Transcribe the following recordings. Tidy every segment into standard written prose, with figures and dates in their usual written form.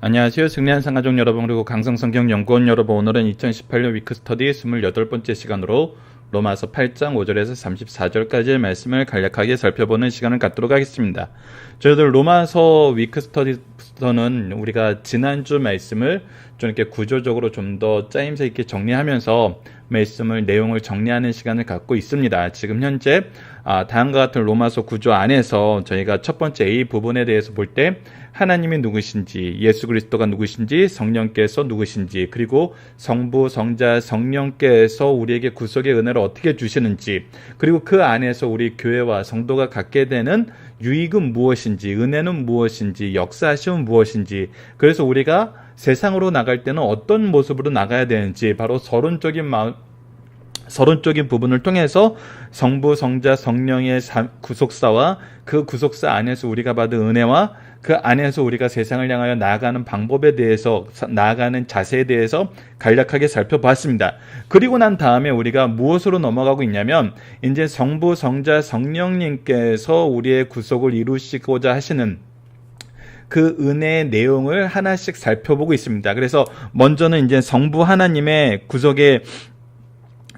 안녕하세요. 승리한 상가족 여러분, 그리고 강성성경연구원 여러분, 오늘은 2018년 위크스터디 28번째 시간으로 로마서 8장 5절에서 34절까지의 말씀을 간략하게 살펴보는 시간을 갖도록 하겠습니다. 저희들 로마서 위크스터디는 우리가 지난주 말씀을 좀 이렇게 구조적으로 좀 더 짜임새 있게 정리하면서 말씀을 내용을 정리하는 시간을 갖고 있습니다. 지금 현재 다음과 같은 로마서 구조 안에서 저희가 첫 번째 A 부분에 대해서 볼 때 하나님이 누구신지, 예수 그리스도가 누구신지, 성령께서 누구신지, 그리고 성부, 성자, 성령께서 우리에게 구속의 은혜를 어떻게 주시는지, 그리고 그 안에서 우리 교회와 성도가 갖게 되는 유익은 무엇인지, 은혜는 무엇인지, 역사하심은 무엇인지, 그래서 우리가 세상으로 나갈 때는 어떤 모습으로 나가야 되는지, 바로 서론적인 부분을 통해서 성부, 성자, 성령의 구속사와 그 구속사 안에서 우리가 받은 은혜와 그 안에서 우리가 세상을 향하여 나아가는 방법에 대해서, 나아가는 자세에 대해서 간략하게 살펴봤습니다. 그리고 난 다음에 우리가 무엇으로 넘어가고 있냐면, 이제 성부, 성자, 성령님께서 우리의 구속을 이루시고자 하시는 그 은혜의 내용을 하나씩 살펴보고 있습니다. 그래서 먼저는 이제 성부 하나님의 구속의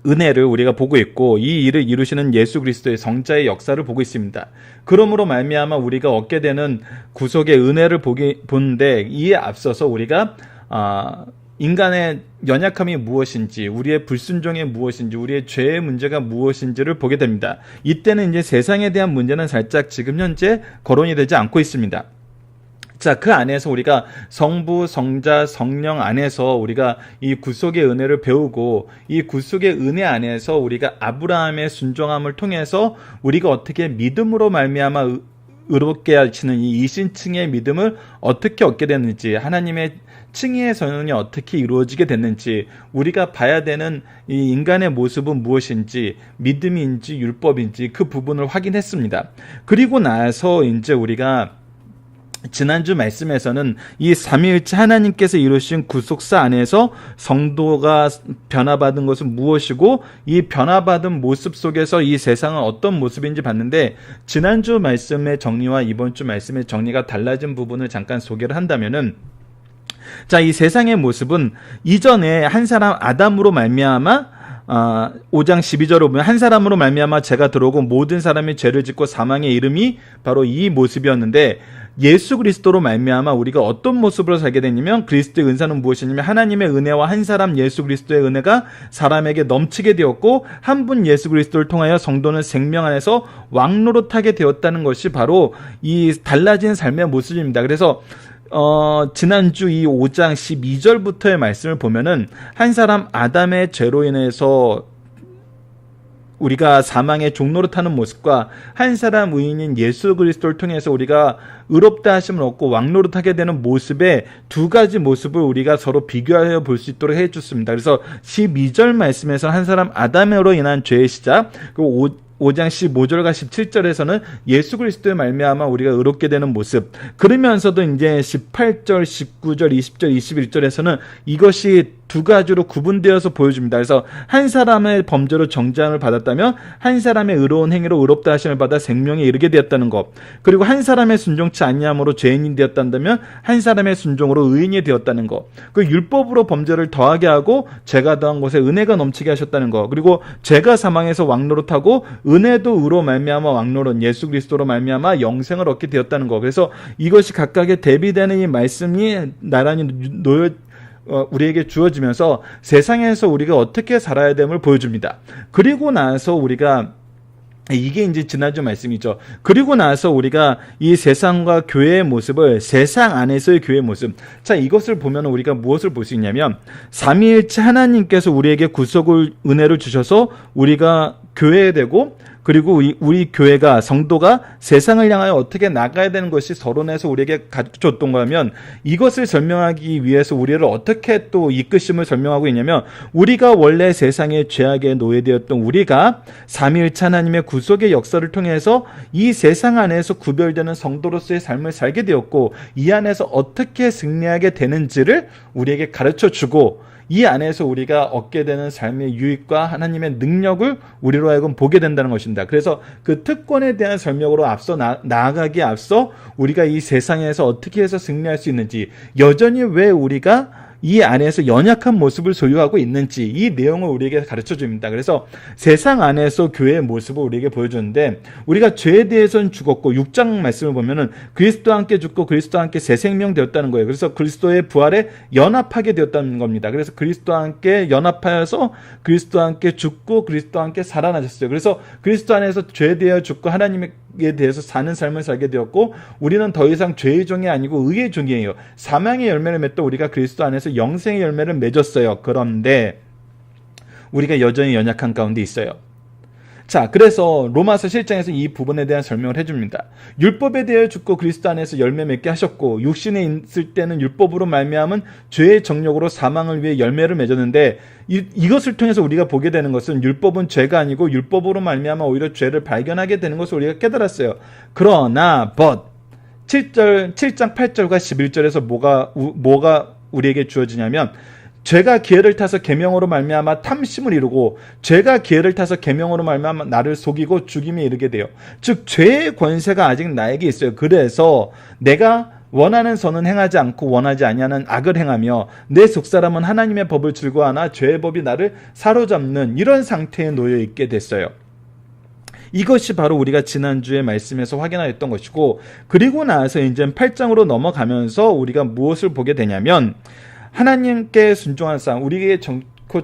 은혜를 우리가 보고 있고, 이 일을 이루시는 예수 그리스도의 성자의 역사를 보고 있습니다. 그러므로 말미암아 우리가 얻게 되는 구속의 은혜를 보는데, 이에 앞서서 우리가 인간의 연약함이 무엇인지, 우리의 불순종이 무엇인지, 우리의 죄의 문제가 무엇인지를 보게 됩니다. 이때는 이제 세상에 대한 문제는 살짝 지금 현재 거론이 되지 않고 있습니다. 자, 그 안에서 우리가 성부, 성자, 성령 안에서 우리가 이 구속의 은혜를 배우고, 이 구속의 은혜 안에서 우리가 아브라함의 순종함을 통해서 우리가 어떻게 믿음으로 말미암아 의롭게 하시는 이 이신층의 믿음을 어떻게 얻게 됐는지, 하나님의 칭의의 선언이 어떻게 이루어지게 됐는지, 우리가 봐야 되는 이 인간의 모습은 무엇인지, 믿음인지 율법인지 그 부분을 확인했습니다. 그리고 나서 이제 우리가 지난주 말씀에서는 이 삼위일체 하나님께서 이루신 구속사 안에서 성도가 변화받은 것은 무엇이고, 이 변화받은 모습 속에서 이 세상은 어떤 모습인지 봤는데, 지난주 말씀의 정리와 이번 주 말씀의 정리가 달라진 부분을 잠깐 소개를 한다면은, 자, 이 세상의 모습은 이전에 한 사람 아담으로 말미암아 5장 12절을 보면, 한 사람으로 말미암아 죄가 들어오고 모든 사람이 죄를 짓고 사망의 이름이 바로 이 모습이었는데, 예수 그리스도로 말미암아 우리가 어떤 모습으로 살게 되냐면, 그리스도의 은사는 무엇이냐면 하나님의 은혜와 한 사람 예수 그리스도의 은혜가 사람에게 넘치게 되었고, 한 분 예수 그리스도를 통하여 성도는 생명 안에서 왕노릇하게 되었다는 것이 바로 이 달라진 삶의 모습입니다. 그래서 지난주 이 5장 12절부터의 말씀을 보면은, 한 사람 아담의 죄로 인해서 우리가 사망의 종노릇하는 모습과 한 사람 의인인 예수 그리스도를 통해서 우리가 의롭다 하심을 얻고 왕노릇하게 되는 모습의 두 가지 모습을 우리가 서로 비교하여 볼 수 있도록 해줬습니다. 그래서 12절 말씀에서 한 사람 아담으로 인한 죄의 시작, 그리고 5장 15절과 17절에서는 예수 그리스도의 말미암아 우리가 의롭게 되는 모습, 그러면서도 이제 18절, 19절, 20절, 21절에서는 이것이 두 가지로 구분되어서 보여줍니다. 그래서 한 사람의 범죄로 정죄함을 받았다면 한 사람의 의로운 행위로 의롭다 하심을 받아 생명에 이르게 되었다는 것, 그리고 한 사람의 순종치 아니함으로 죄인이 되었다면 한 사람의 순종으로 의인이 되었다는 것, 그 율법으로 범죄를 더하게 하고 죄가 더한 곳에 은혜가 넘치게 하셨다는 것, 그리고 죄가 사망에서 왕노릇하고 은혜도 의로 말미암아 왕노릇, 예수 그리스도로 말미암아 영생을 얻게 되었다는 것. 그래서 이것이 각각의 대비되는 이 말씀이 나란히 우리에게 주어지면서 세상에서 우리가 어떻게 살아야 됨을 보여줍니다. 그리고 나서 우리가, 이게 이제 지난주 말씀이죠. 그리고 나서 우리가 이 세상과 교회의 모습을, 세상 안에서의 교회의 모습, 자, 이것을 보면 우리가 무엇을 볼 수 있냐면, 삼위일체 하나님께서 우리에게 구속을, 은혜를 주셔서 우리가 교회되고, 그리고 우리 교회가, 성도가 세상을 향하여 어떻게 나가야 되는 것이 서론에서 우리에게 가르쳐줬던 거라면, 이것을 설명하기 위해서 우리를 어떻게 또 이끄심을 설명하고 있냐면, 우리가 원래 세상의 죄악에 노예되었던 우리가 삼위일체 하나님의 구속의 역사를 통해서 이 세상 안에서 구별되는 성도로서의 삶을 살게 되었고, 이 안에서 어떻게 승리하게 되는지를 우리에게 가르쳐주고, 이 안에서 우리가 얻게 되는 삶의 유익과 하나님의 능력을 우리로 하여금 보게 된다는 것입니다. 그래서 그 특권에 대한 설명으로 앞서 나아가기에 앞서 우리가 이 세상에서 어떻게 해서 승리할 수 있는지, 여전히 왜 우리가 이 안에서 연약한 모습을 소유하고 있는지, 이 내용을 우리에게 가르쳐 줍니다. 그래서 세상 안에서 교회의 모습을 우리에게 보여주는데, 우리가 죄에 대해서는 죽었고, 6장 말씀을 보면은 그리스도와 함께 죽고 그리스도와 함께 새 생명 되었다는 거예요. 그래서 그리스도의 부활에 연합하게 되었다는 겁니다. 그래서 그리스도와 함께 연합하여서 그리스도와 함께 죽고 그리스도와 함께 살아나셨어요. 그래서 그리스도 안에서 죄에 대하여 죽고 하나님의 대해서 사는 삶을 살게 되었고, 우리는 더 이상 죄의 종이 아니고 의의 종이에요. 사망의 열매를 맺던 우리가 그리스도 안에서 영생의 열매를 맺었어요. 그런데 우리가 여전히 연약한 가운데 있어요. 자, 그래서 로마서 7장에서 이 부분에 대한 설명을 해줍니다. 율법에 대해 죽고 그리스도 안에서 열매 맺게 하셨고, 육신에 있을 때는 율법으로 말미암은 죄의 정욕으로 사망을 위해 열매를 맺었는데, 이것을 통해서 우리가 보게 되는 것은 율법은 죄가 아니고 율법으로 말미암아 오히려 죄를 발견하게 되는 것을 우리가 깨달았어요. 그러나 but 7장 8절과 11절에서 뭐가 우리에게 주어지냐면, 죄가 기회를 타서 계명으로 말미암아 탐심을 이루고, 죄가 기회를 타서 계명으로 말미암아 나를 속이고 죽임에 이르게 돼요. 즉 죄의 권세가 아직 나에게 있어요. 그래서 내가 원하는 선은 행하지 않고 원하지 아니하는 악을 행하며, 내 속사람은 하나님의 법을 즐거워하나 죄의 법이 나를 사로잡는 이런 상태에 놓여 있게 됐어요. 이것이 바로 우리가 지난주에 말씀에서 확인하였던 것이고, 그리고 나서 이제 8장으로 넘어가면서 우리가 무엇을 보게 되냐면, 하나님께 순종한 삶, 우리에게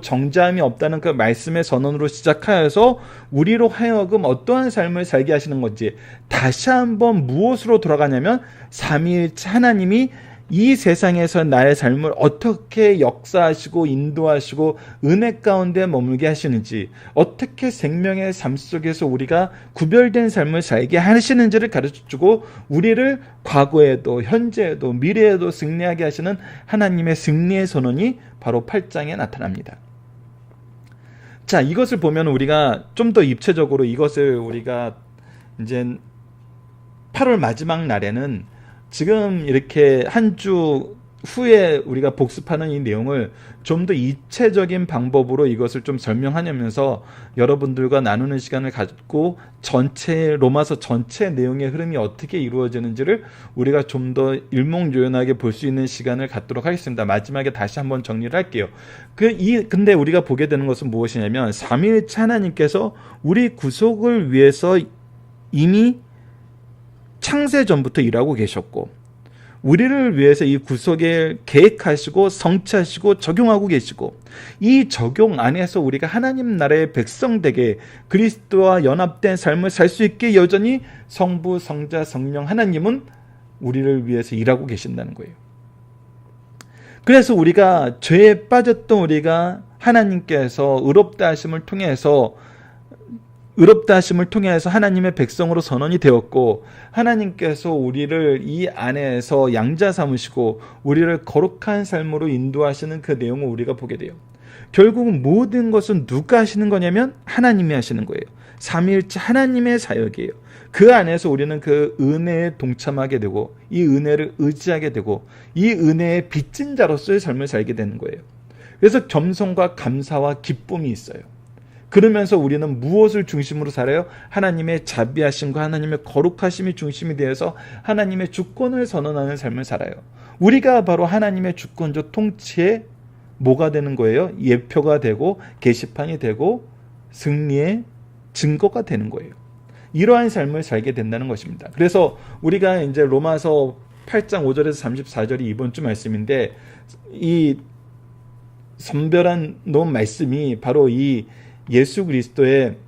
정죄함이 없다는 그 말씀의 선언으로 시작하여서 우리로 하여금 어떠한 삶을 살게 하시는 건지, 다시 한번 무엇으로 돌아가냐면 삼위일체 하나님이 이 세상에서 나의 삶을 어떻게 역사하시고 인도하시고 은혜 가운데 머물게 하시는지, 어떻게 생명의 삶 속에서 우리가 구별된 삶을 살게 하시는지를 가르쳐주고, 우리를 과거에도 현재에도 미래에도 승리하게 하시는 하나님의 승리의 선언이 바로 8장에 나타납니다. 자, 이것을 보면 우리가 좀 더 입체적으로 이것을 우리가 이제 8월 마지막 날에는 지금 이렇게 한 주 후에 우리가 복습하는 이 내용을 좀 더 입체적인 방법으로 이것을 좀 설명하면서 여러분들과 나누는 시간을 갖고, 로마서 전체 내용의 흐름이 어떻게 이루어지는지를 우리가 좀 더 일목요연하게 볼 수 있는 시간을 갖도록 하겠습니다. 마지막에 다시 한번 정리를 할게요. 근데 우리가 보게 되는 것은 무엇이냐면, 삼위일체 하나님께서 우리 구속을 위해서 이미 창세 전부터 일하고 계셨고, 우리를 위해서 이 구속을 계획하시고 성취하시고 적용하고 계시고, 이 적용 안에서 우리가 하나님 나라의 백성되게 그리스도와 연합된 삶을 살 수 있게 여전히 성부, 성자, 성령 하나님은 우리를 위해서 일하고 계신다는 거예요. 그래서 우리가 죄에 빠졌던 우리가 하나님께서 의롭다 하심을 통해서 하나님의 백성으로 선언이 되었고, 하나님께서 우리를 이 안에서 양자 삼으시고 우리를 거룩한 삶으로 인도하시는 그 내용을 우리가 보게 돼요. 결국은 모든 것은 누가 하시는 거냐면 하나님이 하시는 거예요. 삼위일체 하나님의 사역이에요. 그 안에서 우리는 그 은혜에 동참하게 되고, 이 은혜를 의지하게 되고, 이 은혜의 빚진 자로서의 삶을 살게 되는 거예요. 그래서 겸손과 감사와 기쁨이 있어요. 그러면서 우리는 무엇을 중심으로 살아요? 하나님의 자비하심과 하나님의 거룩하심이 중심이 되어서 하나님의 주권을 선언하는 삶을 살아요. 우리가 바로 하나님의 주권적 통치에 뭐가 되는 거예요? 예표가 되고 게시판이 되고 승리의 증거가 되는 거예요. 이러한 삶을 살게 된다는 것입니다. 그래서 우리가 이제 로마서 8장 5절에서 34절이 이번 주 말씀인데, 이 선별한 놓은 말씀이 바로 이 예수 그리스도의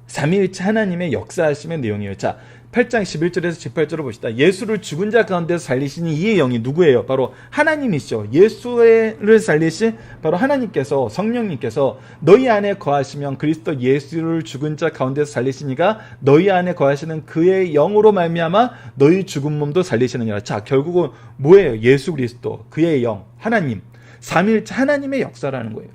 삼위일체 하나님의 역사하심의 내용이에요. 자, 8장 11절에서 18절을 보시다. 예수를 죽은 자 가운데서 살리시니 이의 영이 누구예요? 바로 하나님이시죠. 예수를 살리신 바로 하나님께서, 성령님께서 너희 안에 거하시면 그리스도 예수를 죽은 자 가운데서 살리시니가 너희 안에 거하시는 그의 영으로 말미암아 너희 죽은 몸도 살리시느니라. 자, 결국은 뭐예요? 예수 그리스도, 그의 영, 하나님, 삼위일체 하나님의 역사라는 거예요.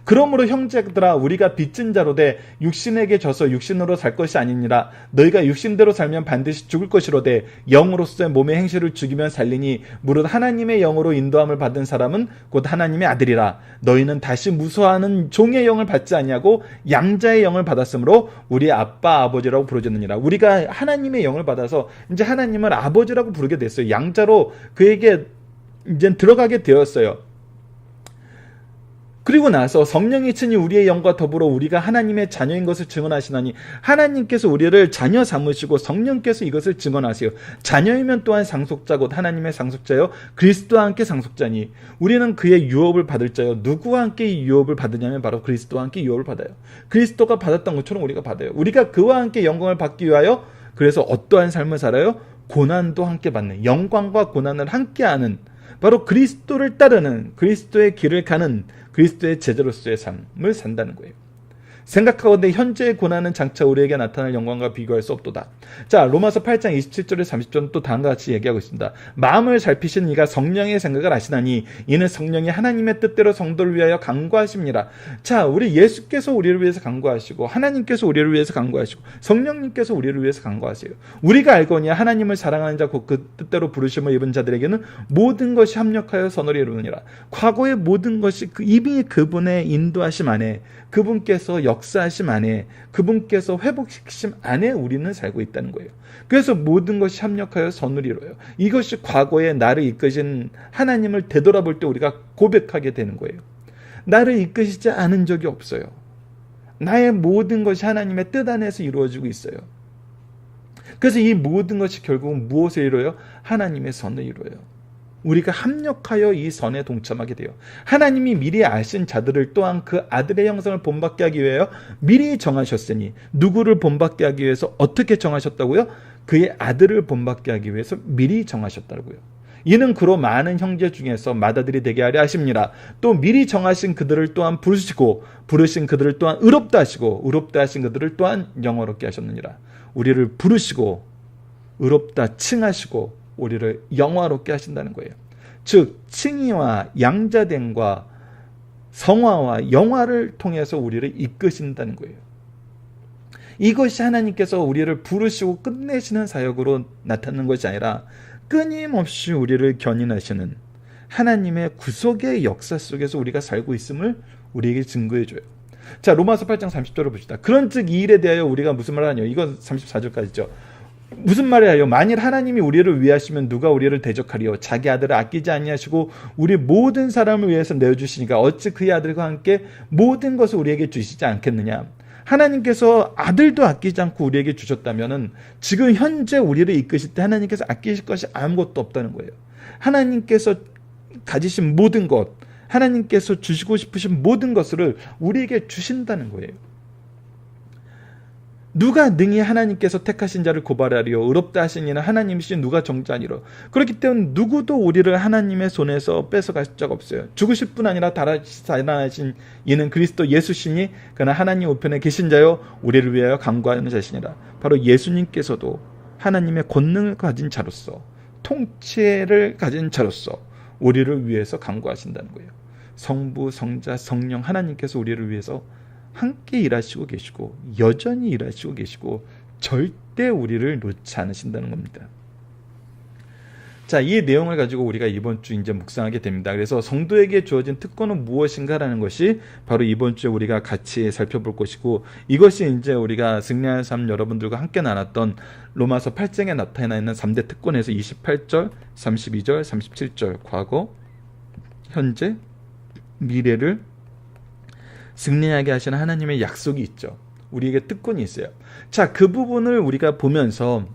그러므로 형제들아 우리가 빚진 자로 돼 육신에게 져서 육신으로 살 것이 아니니라. 너희가 육신대로 살면 반드시 죽을 것이로되 영으로서의 몸의 행실을 죽이면 살리니 무릇 하나님의 영으로 인도함을 받은 사람은 곧 하나님의 아들이라. 너희는 다시 무수하는 종의 영을 받지 아니하고 양자의 영을 받았으므로 우리 아빠 아버지라고 부르짖느니라. 우리가 하나님의 영을 받아서 이제 하나님을 아버지라고 부르게 됐어요. 양자로 그에게 이제 들어가게 되었어요. 그리고 나서 성령이 친히 우리의 영과 더불어 우리가 하나님의 자녀인 것을 증언하시나니 하나님께서 우리를 자녀 삼으시고 성령께서 이것을 증언하세요. 자녀이면 또한 상속자 곧 하나님의 상속자요 그리스도와 함께 상속자니 우리는 그의 유업을 받을 자요. 누구와 함께 이 유업을 받으냐면 바로 그리스도와 함께 유업을 받아요. 그리스도가 받았던 것처럼 우리가 받아요. 우리가 그와 함께 영광을 받기 위하여 그래서 어떠한 삶을 살아요? 고난도 함께 받는, 영광과 고난을 함께하는, 바로 그리스도를 따르는, 그리스도의 길을 가는 그리스도의 제자로서의 삶을 산다는 거예요. 생각하건대 현재의 고난은 장차 우리에게 나타날 영광과 비교할 수 없도다. 자, 로마서 8장 27절에 30절은 또 다음과 같이 얘기하고 있습니다. 마음을 살피시는 이가 성령의 생각을 아시나니 이는 성령이 하나님의 뜻대로 성도를 위하여 간구하십니다. 자, 우리 예수께서 우리를 위해서 간구하시고 하나님께서 우리를 위해서 간구하시고 성령님께서 우리를 위해서 간구하세요. 우리가 알거니와 하나님을 사랑하는 자 곧 그 뜻대로 부르심을 입은 자들에게는 모든 것이 합력하여 선을 이루느니라. 과거의 모든 것이 이미 그분의 인도하심 안에, 그분께서 역사하심 안에, 그분께서 회복시키심 안에 우리는 살고 있다는 거예요. 그래서 모든 것이 합력하여 선을 이루어요. 이것이 과거에 나를 이끄신 하나님을 되돌아볼 때 우리가 고백하게 되는 거예요. 나를 이끄시지 않은 적이 없어요. 나의 모든 것이 하나님의 뜻 안에서 이루어지고 있어요. 그래서 이 모든 것이 결국은 무엇을 이루어요? 하나님의 선을 이루어요. 우리가 합력하여 이 선에 동참하게 돼요. 하나님이 미리 아신 자들을 또한 그 아들의 형상을 본받게 하기 위하여 미리 정하셨으니, 누구를 본받게 하기 위해서 어떻게 정하셨다고요? 그의 아들을 본받게 하기 위해서 미리 정하셨다고요. 이는 그로 많은 형제 중에서 맏아들이 되게 하려 하십니다. 또 미리 정하신 그들을 또한 부르시고 부르신 그들을 또한 의롭다 하시고 의롭다 하신 그들을 또한 영화롭게 하셨느니라. 우리를 부르시고 의롭다 칭하시고 우리를 영화롭게 하신다는 거예요. 즉 칭의와 양자됨과 성화와 영화를 통해서 우리를 이끄신다는 거예요. 이것이 하나님께서 우리를 부르시고 끝내시는 사역으로 나타나는 것이 아니라 끊임없이 우리를 견인하시는 하나님의 구속의 역사 속에서 우리가 살고 있음을 우리에게 증거해줘요. 자, 로마서 8장 30절을 봅시다. 그런즉 이 일에 대하여 우리가 무슨 말을 하냐. 이건 34절까지죠. 무슨 말이에요? 만일 하나님이 우리를 위하시면 누가 우리를 대적하리요? 자기 아들을 아끼지 아니하시고 우리 모든 사람을 위해서 내어주시니까 어찌 그의 아들과 함께 모든 것을 우리에게 주시지 않겠느냐? 하나님께서 아들도 아끼지 않고 우리에게 주셨다면 지금 현재 우리를 이끄실 때 하나님께서 아끼실 것이 아무것도 없다는 거예요. 하나님께서 가지신 모든 것, 하나님께서 주시고 싶으신 모든 것을 우리에게 주신다는 거예요. 누가 능히 하나님께서 택하신 자를 고발하리요? 의롭다 하신 이는 하나님이신 누가 정죄하니로? 그렇기 때문에 누구도 우리를 하나님의 손에서 뺏어갈 적 없어요. 죽으실 뿐 아니라 다시 살아나신 이는 그리스도 예수시니 그는 하나님 우편에 계신 자요 우리를 위하여 간구하는 자시니라. 바로 예수님께서도 하나님의 권능을 가진 자로서, 통치를 가진 자로서 우리를 위해서 간구하신다는 거예요. 성부, 성자, 성령 하나님께서 우리를 위해서 함께 일하시고 계시고 여전히 일하시고 계시고 절대 우리를 놓지 않으신다는 겁니다. 자, 이 내용을 가지고 우리가 이번 주 이제 묵상하게 됩니다. 그래서 성도에게 주어진 특권은 무엇인가라는 것이 바로 이번 주에 우리가 같이 살펴볼 것이고, 이것이 이제 우리가 승리하는 삶 여러분들과 함께 나눴던 로마서 8장에 나타나 있는 3대 특권에서 28절, 32절, 37절 과거, 현재, 미래를 승리하게 하시는 하나님의 약속이 있죠. 우리에게 특권이 있어요. 자, 그 부분을 우리가 보면서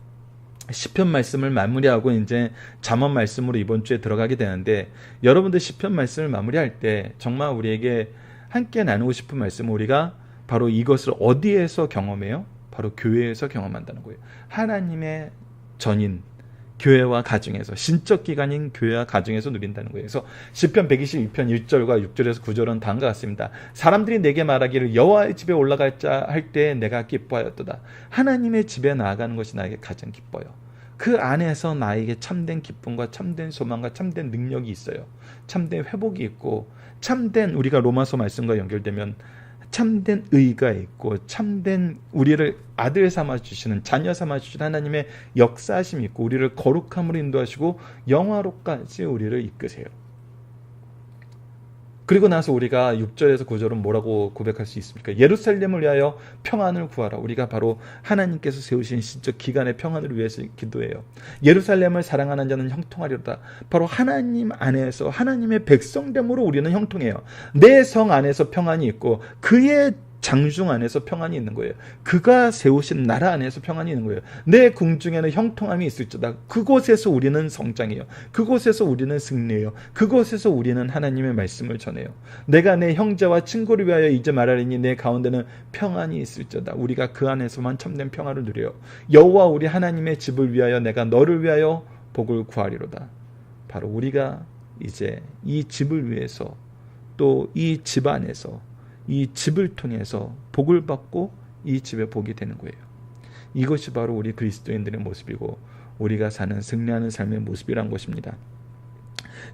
시편 말씀을 마무리하고 이제 잠언 말씀으로 이번 주에 들어가게 되는데, 여러분들 시편 말씀을 마무리할 때 정말 우리에게 함께 나누고 싶은 말씀은 우리가 바로 이것을 어디에서 경험해요? 바로 교회에서 경험한다는 거예요. 하나님의 전인 교회와 가정에서, 신적 기관인 교회와 가정에서 누린다는 거예요. 그래서 시편 122편 1절과 6절에서 9절은 다음과 같습니다. 사람들이 내게 말하기를 여호와의 집에 올라갈자 할 때 내가 기뻐하였도다. 하나님의 집에 나아가는 것이 나에게 가장 기뻐요. 그 안에서 나에게 참된 기쁨과 참된 소망과 참된 능력이 있어요. 참된 회복이 있고 참된 우리가 로마서 말씀과 연결되면 참된 의가 있고 참된 우리를 아들 삼아 주시는 자녀 삼아 주시는 하나님의 역사하심이 있고 우리를 거룩함으로 인도하시고 영화로까지 우리를 이끄세요. 그리고 나서 우리가 6절에서 9절은 뭐라고 고백할 수 있습니까? 예루살렘을 위하여 평안을 구하라. 우리가 바로 하나님께서 세우신 시적 기간의 평안을 위해서 기도해요. 예루살렘을 사랑하는 자는 형통하리로다. 바로 하나님 안에서 하나님의 백성됨으로 우리는 형통해요. 내 성 안에서 평안이 있고 그의 장중 안에서 평안이 있는 거예요. 그가 세우신 나라 안에서 평안이 있는 거예요. 내 궁중에는 형통함이 있을지어다. 그곳에서 우리는 성장해요. 그곳에서 우리는 승리해요. 그곳에서 우리는 하나님의 말씀을 전해요. 내가 내 형제와 친구를 위하여 이제 말하리니 내 가운데는 평안이 있을지어다. 우리가 그 안에서만 참된 평안을 누려요. 여호와 우리 하나님의 집을 위하여 내가 너를 위하여 복을 구하리로다. 바로 우리가 이제 이 집을 위해서 또 이 집 안에서 이 집을 통해서 복을 받고 이 집에 복이 되는 거예요. 이것이 바로 우리 그리스도인들의 모습이고 우리가 사는 승리하는 삶의 모습이란 것입니다.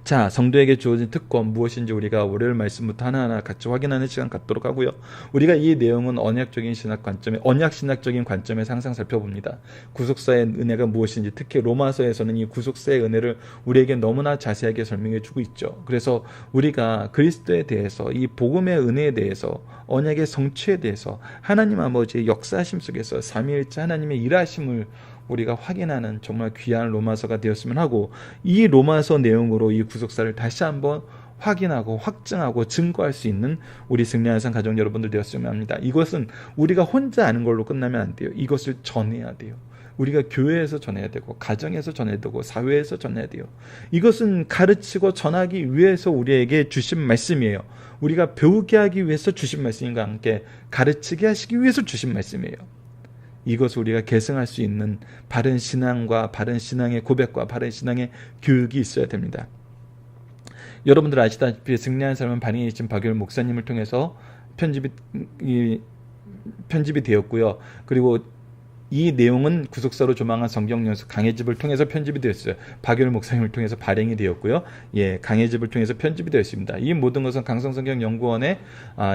자, 성도에게 주어진 특권 무엇인지 우리가 월요일 말씀부터 하나하나 같이 확인하는 시간 갖도록 하고요. 우리가 이 내용은 언약적인 신학 관점에 언약 신학적인 관점에서 항상 살펴봅니다. 구속사의 은혜가 무엇인지 특히 로마서에서는 이 구속사의 은혜를 우리에게 너무나 자세하게 설명해 주고 있죠. 그래서 우리가 그리스도에 대해서 이 복음의 은혜에 대해서 언약의 성취에 대해서 하나님 아버지의 역사하심 속에서 삼위일체 하나님의 일하심을 우리가 확인하는 정말 귀한 로마서가 되었으면 하고 이 로마서 내용으로 이 구속사를 다시 한번 확인하고 확증하고 증거할 수 있는 우리 승리하는 삶 가족 여러분들 되었으면 합니다. 이것은 우리가 혼자 아는 걸로 끝나면 안 돼요. 이것을 전해야 돼요. 우리가 교회에서 전해야 되고 가정에서 전해야 되고 사회에서 전해야 돼요. 이것은 가르치고 전하기 위해서 우리에게 주신 말씀이에요. 우리가 배우게 하기 위해서 주신 말씀인과 함께 가르치게 하시기 위해서 주신 말씀이에요. 이것을 우리가 계승할 수 있는 바른 신앙과 바른 신앙의 고백과 바른 신앙의 교육이 있어야 됩니다. 여러분들 아시다시피 승리한 삶은 반인이신 박열 목사님을 통해서 편집이 되었고요. 그리고 이 내용은 구속사로 조망한 성경연수 강해집을 통해서 편집이 되었어요. 박열 목사님을 통해서 발행이 되었고요. 강해집을 통해서 편집이 되었습니다. 이 모든 것은 강성성경연구원의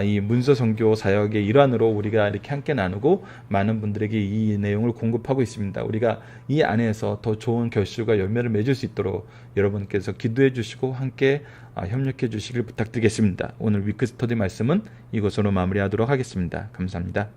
이 문서 선교 사역의 일환으로 우리가 이렇게 함께 나누고 많은 분들에게 이 내용을 공급하고 있습니다. 우리가 이 안에서 더 좋은 결실과 열매를 맺을 수 있도록 여러분께서 기도해 주시고 함께 협력해 주시길 부탁드리겠습니다. 오늘 위크스터디 말씀은 이것으로 마무리하도록 하겠습니다. 감사합니다.